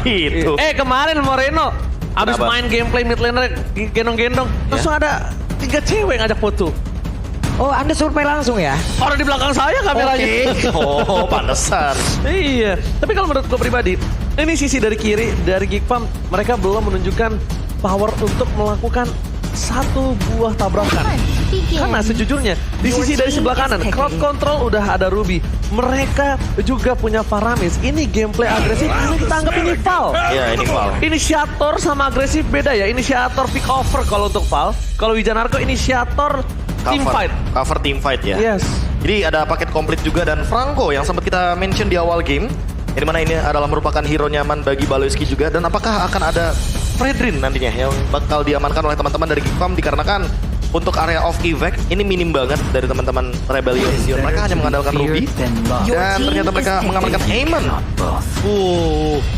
gitu. Kemarin Moreno abis Kenapa? main gameplay mid laner gendong-gendong, terus ada 3 cewek ngajak foto. Oh, Anda survei langsung ya? Orang di belakang saya kameranya. Oh, pantesan. Iya, tapi kalau menurut gue pribadi, ini sisi dari kiri dari Geek Farm, mereka belum menunjukkan power untuk melakukan satu buah tabrakan. Karena sejujurnya di sisi dari sebelah kanan, crowd control udah ada Ruby. Mereka juga punya Faramis. Ini gameplay agresif, ini kita anggap ini Val. Iya, ini Val. Inisiator sama agresif beda ya. Inisiator pick over kalau untuk Val. Kalau Wijanarko inisiator team fight. Cover team fight ya. Yes. Jadi ada paket komplit juga dan Franco yang sempat kita mention di awal game. Di mana ini adalah merupakan hero nyaman bagi Baloyski juga. Dan apakah akan ada Fredrin nantinya yang bakal diamankan oleh teman-teman dari Geek Farm dikarenakan untuk area of evac ini minim banget dari teman-teman Rebellion. Mereka hanya mengandalkan Ruby dan ternyata mereka mengamankan Aemon.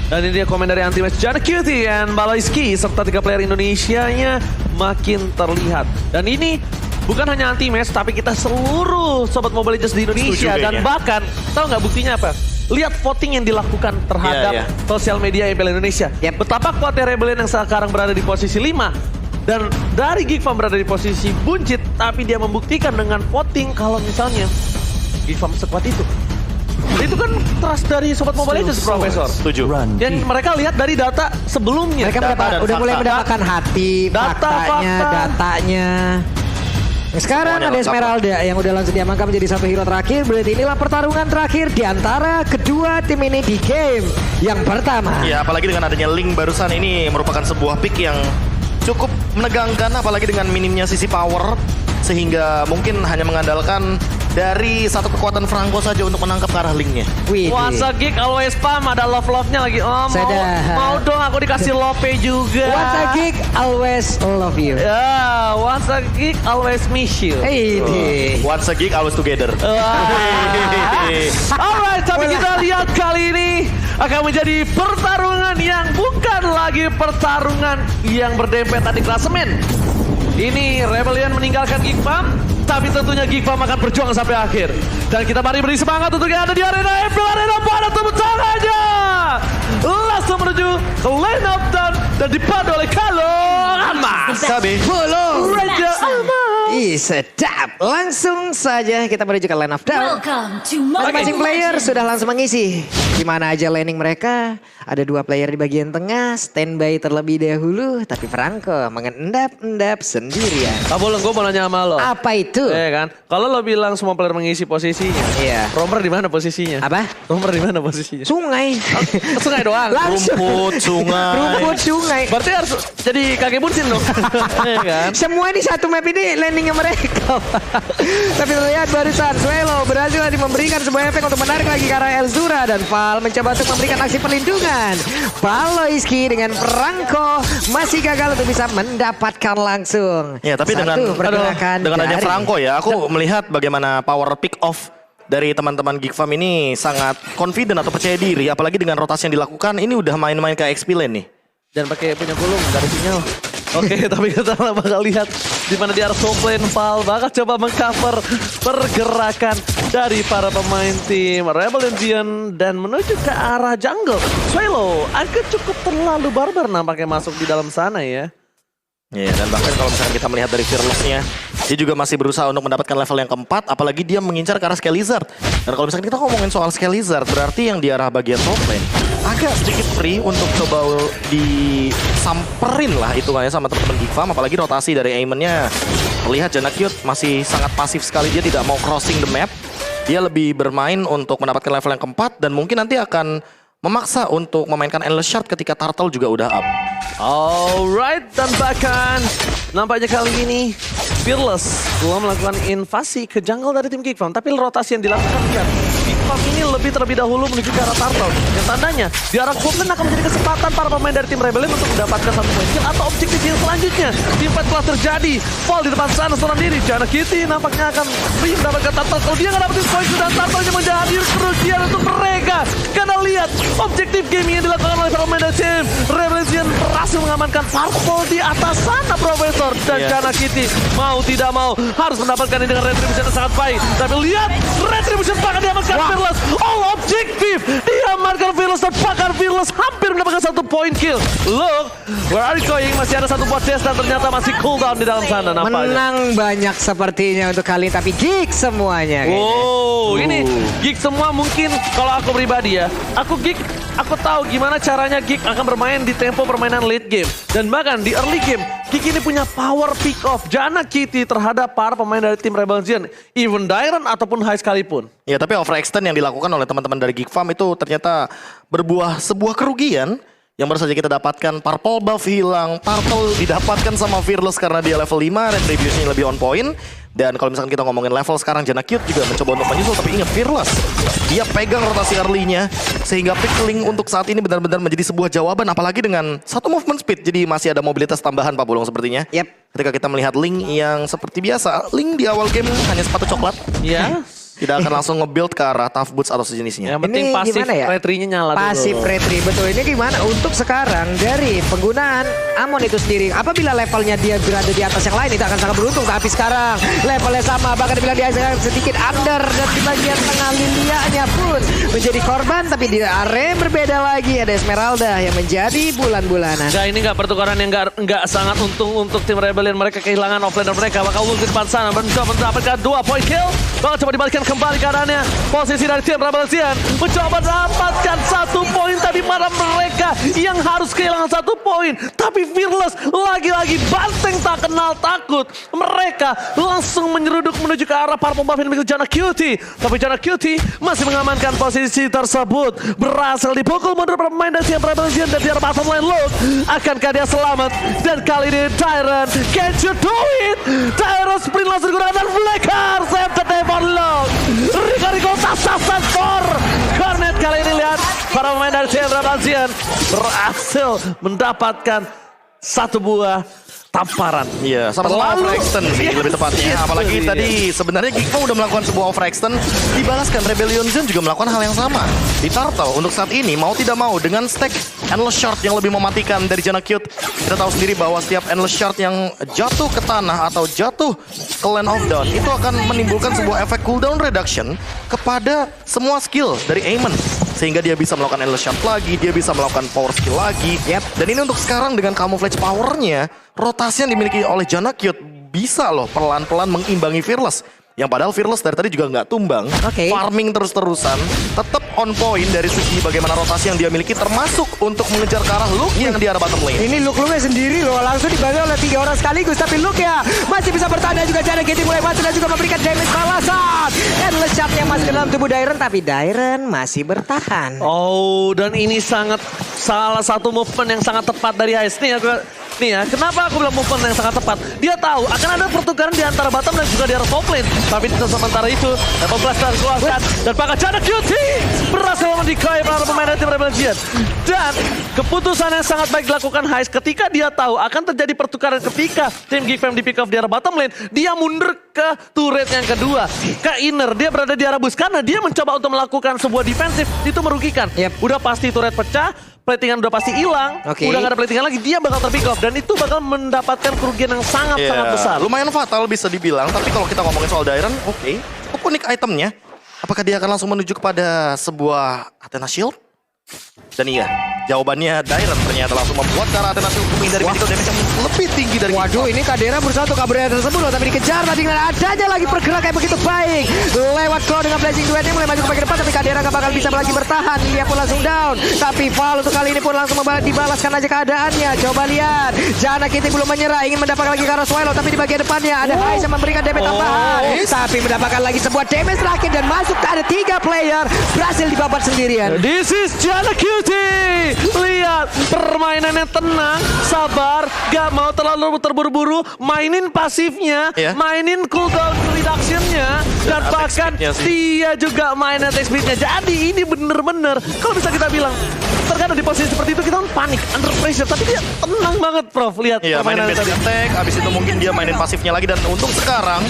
Dan ini dia komen dari Anti-Match Jana Cutie dan Baloyski serta 3 player Indonesianya makin terlihat. Dan ini bukan hanya Anti-Match tapi kita seluruh sobat Mobile Legends di Indonesia. Setuju Dan kayaknya. bahkan tahu nggak buktinya apa? Lihat voting yang dilakukan terhadap Iya, iya. sosial media MPL Indonesia. Betapa kuatnya Rebellion yang sekarang berada di posisi 5. Dan dari Geek Farm berada di posisi buncit, tapi dia membuktikan dengan voting kalau misalnya Geek Farm sekuat itu. Itu kan trust dari sobat Mobile Legends, Profesor. Setuju. Dan mereka lihat dari data sebelumnya. Mereka dan udah mulai fakta. mendapatkan hati, Data, faktanya, fakta. datanya. Nah, sekarang Semuanya ada lengkap. Esmeralda yang udah langsung diamankan menjadi satu hero terakhir. Berarti inilah pertarungan terakhir di antara kedua tim ini di game yang pertama. Ya, apalagi dengan adanya Link barusan ini merupakan sebuah pick yang cukup menegangkan, apalagi dengan minimnya sisi power sehingga mungkin hanya mengandalkan dari satu kekuatan Franco saja untuk menangkap ke arah Linknya. Wih, Puasa Geek always spam, ada love-love-nya lagi. Oh, mau dong aku dikasih love juga. Once a geek, always love you. Ya, once a geek always miss you. Hey, Once a geek, always together. Alright, tapi kita lihat kali ini akan menjadi pertarungan yang bukan lagi pertarungan yang berdempetan di klasemen. Ini Rebellion meninggalkan Geek Farm, tapi tentunya Geek Farm akan berjuang sampai akhir. Dan kita mari beri semangat untuk yang ada di arena MPL Arena. Pada tepuk tangannya. Langsung menuju ke line up dan dipandu oleh Kalo Amas. Sabi. follow. Raja Amas. Ih, sedap. Langsung saja kita menuju ke line of down. Welcome to Masing-masing Mobile player Legends. sudah langsung mengisi. Di mana aja landing mereka. Ada 2 player di bagian tengah. Standby terlebih dahulu. Tapi Franco mengendap-endap sendirian. Bolong, gue mau nanya sama lo. Apa itu? Kan? Kalau lo bilang semua player mengisi posisinya. Iya. Romer di mana posisinya? Apa? Romer di mana posisinya? Sungai. Sungai doang. Langsung. Rumput, sungai. Rumput sungai. Berarti harus jadi kakek bunsin dong. Iya kan? Semua di satu map ini landingnya mereka. Tapi terlihat barusan Swelo berhasil memberikan sebuah efek untuk menarik lagi ke arah Elzura. Dan Val mencoba untuk memberikan aksi perlindungan. Baloyski dengan Franco masih gagal untuk bisa mendapatkan langsung. Ya, tapi satu pergerakan dengan adanya dari- Franco ya, aku melihat bagaimana power pick off dari teman-teman Geek Farm ini sangat confident atau percaya diri, apalagi dengan rotasi yang dilakukan ini udah main-main kayak XP lane nih. Dan pakai punya gulung, gak ada sinyal. Oke, tapi kita bakal lihat di mana di arah top lane Val bakal coba mengcover pergerakan dari para pemain tim Rebellion dan menuju ke arah jungle. Swelo agak cukup terlalu barbar nampaknya masuk di dalam sana ya. Ya, dan bahkan kalau misalkan kita melihat dari Fearless-nya, dia juga masih berusaha untuk mendapatkan level yang keempat, apalagi dia mengincar ke arah Skelizard. Dan kalau misalkan kita ngomongin soal Skelizard, berarti yang di arah bagian top lane agak sedikit free untuk coba disamperin lah hitungannya sama teman-teman Geek Farm, apalagi rotasi dari Aemon-nya. Terlihat Jana Cute masih sangat pasif sekali, dia tidak mau crossing the map. Dia lebih bermain untuk mendapatkan level yang keempat dan mungkin nanti akan memaksa untuk memainkan Endless Shard ketika Turtle juga udah up. Alright, dan bahkan nampaknya kali ini Fearless belum melakukan invasi ke jungle dari tim Geek Farm, tapi rotasi yang dilakukan kan Geek Farm ini terlebih dahulu menuju ke arah Turtle. Yang tandanya di arah Goblin akan menjadi kesempatan para pemain dari tim Rebellion untuk mendapatkan satu poin kill atau objektif yang selanjutnya. Team fight telah terjadi. Fall di depan sana seorang diri. Jana Kitty nampaknya akan mendapatkan Turtle. Kalau dia nggak dapetin poin dan Turtle-nya menjadi kerugian untuk mereka. Karena lihat objektif gaming yang dilakukan oleh para pemain dari tim Rebellion berhasil mengamankan Purple di atas sana, Profesor. Dan Jana Kitty mau tidak mau harus mendapatkan ini dengan retribution yang sangat baik. Tapi lihat retribution bahkan diamankan Fearless. Sole objektif. Diamankan Fearless dan bahkan Fearless hampir mendapatkan 1 point kill. Look, where are you going? Masih ada 1 buat chest dan ternyata masih cooldown di dalam sana nampaknya. Menang banyak sepertinya untuk kali ini, tapi geek semuanya. Wow, ini geek semua mungkin kalau aku pribadi ya. Aku geek, aku tahu gimana caranya geek akan bermain di tempo permainan late game. Dan bahkan di early game, geek ini punya power pick off Janna Kitty terhadap para pemain dari tim Rebel Zion. Even Dairon ataupun High sekalipun. Ya tapi overextend yang dilakukan oleh teman-teman dari Geek Farm itu ternyata berbuah sebuah kerugian. Yang baru saja kita dapatkan, purple buff hilang, turtle didapatkan sama Fearless karena dia level 5, retribution lebih on point. Dan kalau misalkan kita ngomongin level sekarang, Janna Cute juga mencoba untuk menyusul, tapi ingat Fearless, dia pegang rotasi early-nya, sehingga pickling untuk saat ini benar-benar menjadi sebuah jawaban, apalagi dengan 1 movement speed, jadi masih ada mobilitas tambahan Pak Bulung sepertinya. Yep. Ketika kita melihat Link yang seperti biasa, Link di awal game hanya sepatu coklat. Ya. Tidak akan langsung nge-build ke arah tough boots atau sejenisnya. Yang penting Ini pasif gimana ya? retry-nya nyala dulu. Pasif retry, betul. Ini gimana untuk sekarang dari penggunaan Amon itu sendiri. Apabila levelnya dia berada di atas yang lain, itu akan sangat beruntung. Tapi sekarang levelnya sama, bahkan dibilang dia sedikit under. Dan di bagian tengah Lilia-nya pun menjadi korban. Tapi di area yang berbeda lagi, ada Esmeralda yang menjadi bulan-bulanan. Nah, ini nggak pertukaran yang nggak sangat untung untuk tim Rebellion. Mereka kehilangan offlaner mereka. Bakal ulti depan sana. Mencoba mendapatkan 2 point kill. Bakal coba dibalikkan kembali keadaannya. Posisi dari tim Rebel Zion mencoba mendapatkan 1 poin. Tadi malah mereka yang harus kehilangan 1 poin. Tapi Fearless lagi-lagi banteng tak kenal takut. Mereka langsung menyeruduk menuju ke arah para pembuff yang memiliki Janna Cutie. Tapi Janna Cutie masih mengamankan posisi tersebut. Berhasil dipukul mundur pemain dari tim Rebel Zion dan di arah bottom lane. Look, akankah dia selamat? Dan kali ini Dairon, can you do it? Dairon sprint langsung digunakan dan Flicker save the day for Look. Rico sasaran for Cornet. Kali ini lihat para pemain dari tim Rebel Zion berhasil mendapatkan 1 buah tamparan. Iya, sama-sama overextend sih lebih tepatnya. Apalagi tadi sebenarnya Geek Farm udah melakukan sebuah overextend, dibalaskan Rebellion Zone juga melakukan hal yang sama. Di Turtle untuk saat ini mau tidak mau dengan stack Endless Shard yang lebih mematikan dari Janna Cute. Kita tahu sendiri bahwa setiap Endless Shard yang jatuh ke tanah atau jatuh ke Land of Dawn itu akan menimbulkan sebuah efek cooldown reduction kepada semua skill dari Aemon. Sehingga dia bisa melakukan Endless Shard lagi, dia bisa melakukan power skill lagi. Dan ini untuk sekarang dengan camouflage powernya, rotasi yang dimiliki oleh Janna Cute bisa loh pelan-pelan mengimbangi Fearless. Yang padahal Fearless dari tadi juga nggak tumbang. Farming terus-terusan, tetap on point dari segi bagaimana rotasi yang dia miliki, termasuk untuk mengejar ke arah Luke yang di arah bottom lane. Ini Luke-nya sendiri loh, langsung dibantu oleh 3 orang sekaligus. Tapi Luke ya masih bisa bertahan, juga Janna Kitty mulai masuk dan juga memberikan damage balasan. Endless Shard yang masuk ke dalam tubuh Dairon, tapi Dairon masih bertahan. Oh, dan ini sangat salah satu movement yang sangat tepat dari Ice. Nih ya, kenapa aku bilang movement yang sangat tepat? Dia tahu akan ada pertukaran di antara bottom dan juga di arah top lane. Tapi sementara itu, level blaster keluarkan dan pakai Janna Cutie berhasil mendikoi para pemain dari tim Rebel Zion. Dan keputusan yang sangat baik dilakukan Heist ketika dia tahu akan terjadi pertukaran ketika tim Geek Farm di pick off di arah bottom lane. Dia mundur ke turret yang kedua, ke inner. Dia berada di arah bus karena dia mencoba untuk melakukan sebuah defensif. Itu merugikan. Udah pasti turret pecah, platingan udah pasti hilang, udah gak ada platingan lagi, dia bakal terpick off. Dan itu bakal mendapatkan kerugian yang sangat-sangat besar. Lumayan fatal bisa dibilang, tapi kalau kita ngomongin soal Dairon, cukup unik itemnya. Apakah dia akan langsung menuju kepada sebuah Athena Shield? Dan iya, jawabannya Dairon ternyata langsung membuat ke arah Athena Shield menghindari medical damage yang lebih tinggi dari Waduh, ini Kadera berusaha untuk kabur dari tersebut loh, tapi dikejar tadi dengan adanya lagi pergerakan yang begitu baik. Lewat Claw dengan Blazing Duetnya mulai maju ke bagian depan, tapi Kadera gak bakal bisa lagi bertahan. Dia pun langsung down, tapi Val untuk kali ini pun langsung dibalaskan aja keadaannya. Coba lihat, Janna Kitty belum menyerah, ingin mendapatkan lagi ke arah Swallow, tapi di bagian depannya ada Heist yang memberikan damage tambahan. Tapi mendapatkan lagi sebuah damage terakhir dan masuk ke ada 3 player, berhasil dibabat sendirian. This is Janna Cutie. Lihat permainannya tenang, sabar, gak mau terlalu terburu-buru, mainin pasifnya, mainin cooldown reductionnya, dan bahkan dia juga main attack speednya. Jadi ini bener-bener kalau bisa kita bilang, terkadang di posisi seperti itu kita panik, under pressure, tapi dia tenang banget, Prof. Lihat permainan tadi. Attack, abis itu mungkin dia mainin pasifnya lagi, dan untung sekarang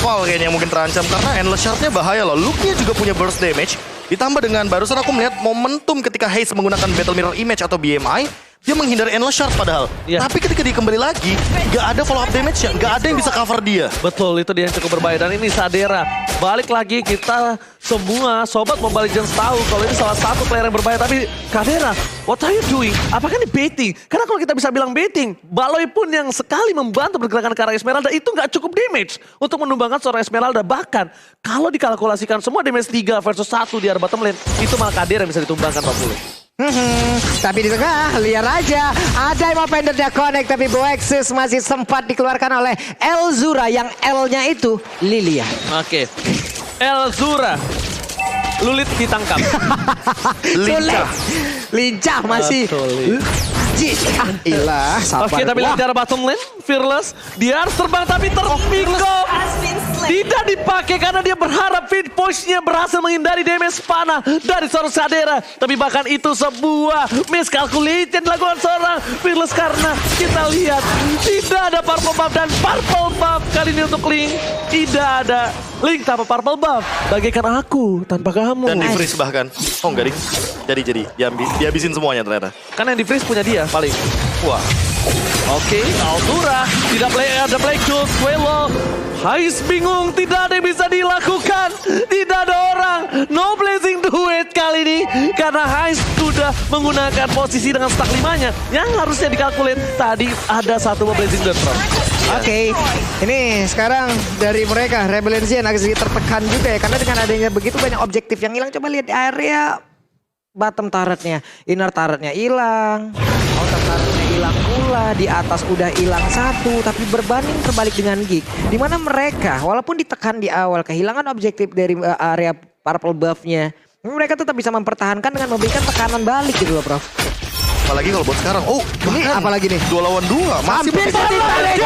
Val kayaknya mungkin terancam karena Endless Shard-nya bahaya loh. Luke-nya juga punya burst damage. Ditambah dengan barusan aku melihat momentum ketika Haze menggunakan Battle Mirror Image atau BMI, dia menghindari Endless Shard padahal. Tapi ketika dia kembali lagi, gak ada follow up damage-nya, gak ada yang bisa cover dia. Betul, itu dia yang cukup berbahaya. Dan ini Sadera Balik lagi kita semua sobat Mobile Legends tahu kalau ini salah satu player yang berbahaya. Tapi Kadera, what are you doing? Apakah ini baiting? Karena kalau kita bisa bilang baiting, Baloi pun yang sekali membantu pergerakan ke arah Esmeralda itu nggak cukup damage untuk menumbangkan seorang Esmeralda. Bahkan kalau dikalkulasikan semua damage 3 versus 1 di arah bottom lane, itu malah Kadera yang bisa ditumbangkan 40. Tapi di tengah, liar aja. Ada yang mau Fender dia connect, tapi Boexus masih sempat dikeluarkan oleh Elzura yang L-nya itu Lilia. Oke, Elzura, Lulit ditangkap. Sulit. Lincah masih. Ilah, sabar. Oke, tapi lihat di arah bottom lane, Fearless, dia harus terbang tapi terpikau. Tidak dipakai karena dia berharap feed push-nya berhasil menghindari damage panah dari seorang Kadera. Tapi bahkan itu sebuah miscalculation dilakukan seorang Fearless karena kita lihat tidak ada purple buff dan purple buff kali ini untuk Link. Tidak ada Link tanpa purple buff. Bagaikan aku tanpa kamu. Dan di freeze bahkan. Oh enggak, Ding. Jadi dihabisin semuanya ternyata. Karena yang di freeze punya dia paling. Wah. Oke, Altura tidak ada play kill, Swelo. Hais bingung, tidak ada yang bisa dilakukan. Tidak ada orang. No blazing duet kali ini. Karena Hais sudah menggunakan posisi dengan stack 5-nya. Yang harusnya dikalkulate tadi ada satu blazing duet. Oke, ini sekarang dari mereka Rebellion agak sedikit tertekan juga ya. Karena dengan adanya begitu banyak objektif yang hilang. Coba lihat di area bottom turretnya, inner turretnya hilang, outer turretnya hilang pula, di atas udah hilang satu, tapi berbanding terbalik dengan Geek, dimana mereka walaupun ditekan di awal kehilangan objektif dari area purple buff-nya, mereka tetap bisa mempertahankan dengan memberikan tekanan balik gitu loh, Prof. Apalagi kalau buat sekarang. Oh, Ini apalagi nih? 2 lawan 2. Masih Hampir ditarik.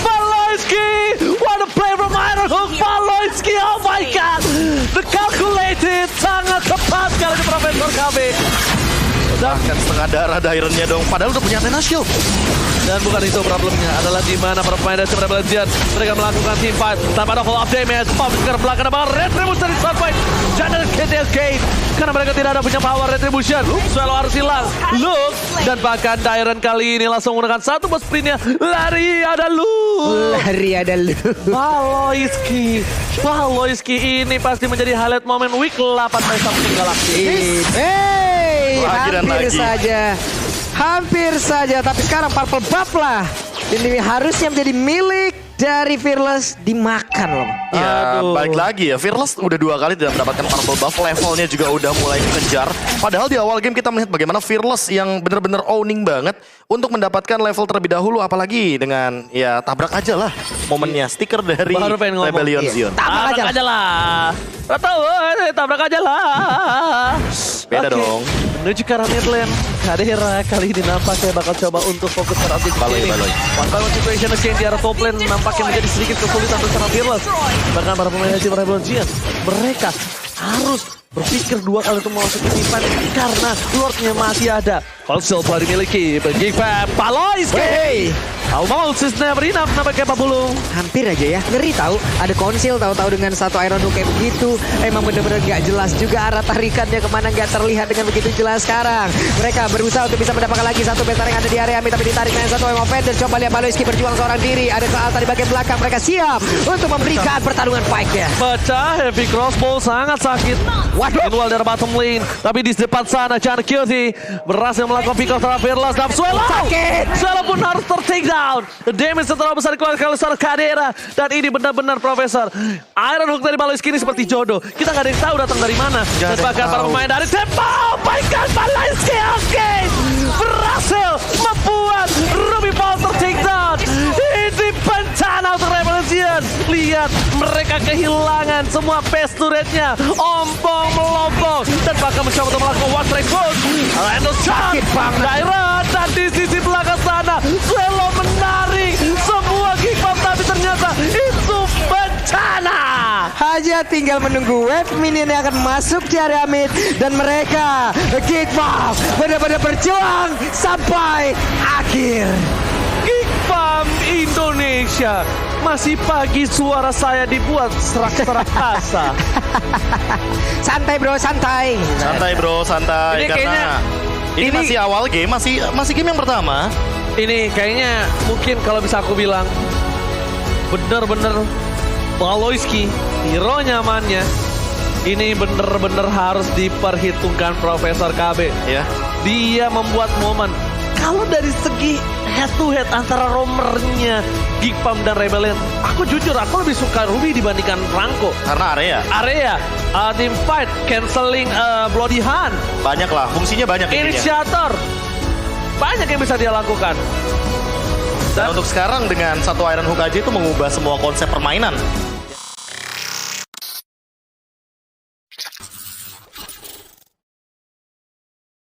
Baloyski! What a play from Ironhook! Baloyski, oh my god! The calculated sangat tepat kali ini Profesor KB. Bahkan setengah darah Dairon-nya dong. Padahal udah punya Athena Shield. Dan bukan itu problemnya, adalah di mana para pemain dari Rebel Legends mereka melakukan team fight tanpa ada fall of damage. Pop ke belakang ada Retribution dari Sunfight. Jangan KTL Gate karena mereka tidak ada punya power Retribution. Swallow harus hilang. Look, dan bahkan Dairon kali ini langsung menggunakan satu bus sprintnya. Lari ada lu. Baloyski ini pasti menjadi highlight momen week 8 Samsung Galaxy. Hey, Lagi dan hampir lagi. saja. Hampir saja, tapi sekarang purple buff lah. Ini harusnya menjadi milik dari Fearless, dimakan loh. Ya, Aduh. balik lagi ya. Fearless udah 2 kali tidak mendapatkan purple buff. Levelnya juga udah mulai dikejar. Padahal di awal game kita melihat bagaimana Fearless yang benar-benar owning banget untuk mendapatkan level terlebih dahulu. Apalagi dengan ya tabrak aja lah momennya. Stiker dari Baru pengen ngomong. Rebellion Iya. Zion. Tabrak aja lah. Tahu, tabrak aja lah. Beda Oke. dong. Menuju ke arah mid lane. Kadera kali ini nampaknya bakal coba untuk fokus pada objek Baloi. ini. One by one situation again di arah top lane nampaknya menjadi sedikit kesulitan untuk seorang Fearless. Bahkan para pemain dari tim Rebellion Giants, mereka harus berpikir 2 kali untuk memasuki event karena Lordnya masih ada. Konsol telah dimiliki bagi Baloyski. Hey. Almost is never enough nampaknya Pak Bulung. Hampir aja ya, ngeri tahu. Ada konsil tahu-tahu dengan satu Iron Hook kayak begitu. Emang bener-bener gak jelas juga arah tarikannya kemana gak terlihat dengan begitu jelas sekarang. Mereka berusaha untuk bisa mendapatkan lagi satu besar yang ada di area mid, tapi ditarik dengan satu Emma Fender. Coba lihat Baloyski berjuang seorang diri. Ada soal tadi bagian belakang, mereka siap untuk memberikan pertarungan fight-nya. Pecah, heavy crossbow sangat sakit. Waduh. Meanwhile dari bottom lane, tapi di depan sana Chan Kyuti berhasil melakukan pick off terhadap Fearless dan Swallow. Sakit. Swallow pun harus ter-take down. The damage terlalu besar dikeluarkan oleh seorang Kadera. Dan ini benar-benar Profesor. Iron Hook dari Baloyski ini seperti jodoh. Kita nggak ada yang tahu datang dari mana. Dan bahkan para pemain dari Tempo. Oh my God, Baloyski oke. Berhasil membuat Ruby Ball ter-take down. Ini bencana untuk Revolution. Lihat, mereka kehilangan semua base turretnya. Ompong melompong. Dan bahkan mencoba untuk melakukan one strike push. Randall Chan. Sakit banget. Dairon. Dan di sisi belakang sana. Swallow menarik semua kickback. Tapi ternyata itu bencana. Hanya tinggal menunggu wave minion yang akan masuk di area mid. Dan mereka, Kickball, benar-benar berjuang sampai akhir. Kickbam Indonesia. Masih pagi suara saya dibuat serak-serak asa. Santai bro, santai. Santai bro, santai. Ini Karena kayaknya- ini ini- masih awal game, masih game yang pertama. Ini kayaknya mungkin kalau bisa aku bilang bener-bener Paloyski, hero nyamannya. Ini bener-bener harus diperhitungkan Profesor KB. Ya. Dia membuat momen. Kalau dari segi head to head antara roamernya Geek Pump dan Rebellion, aku jujur aku lebih suka Ruby dibandingkan Franco. Karena area. Team fight, canceling Bloody Hand, Banyak lah, fungsinya banyak intinya. Initiator. Banyak yang bisa dia lakukan. Dan untuk sekarang dengan satu Iron Hook aja itu mengubah semua konsep permainan.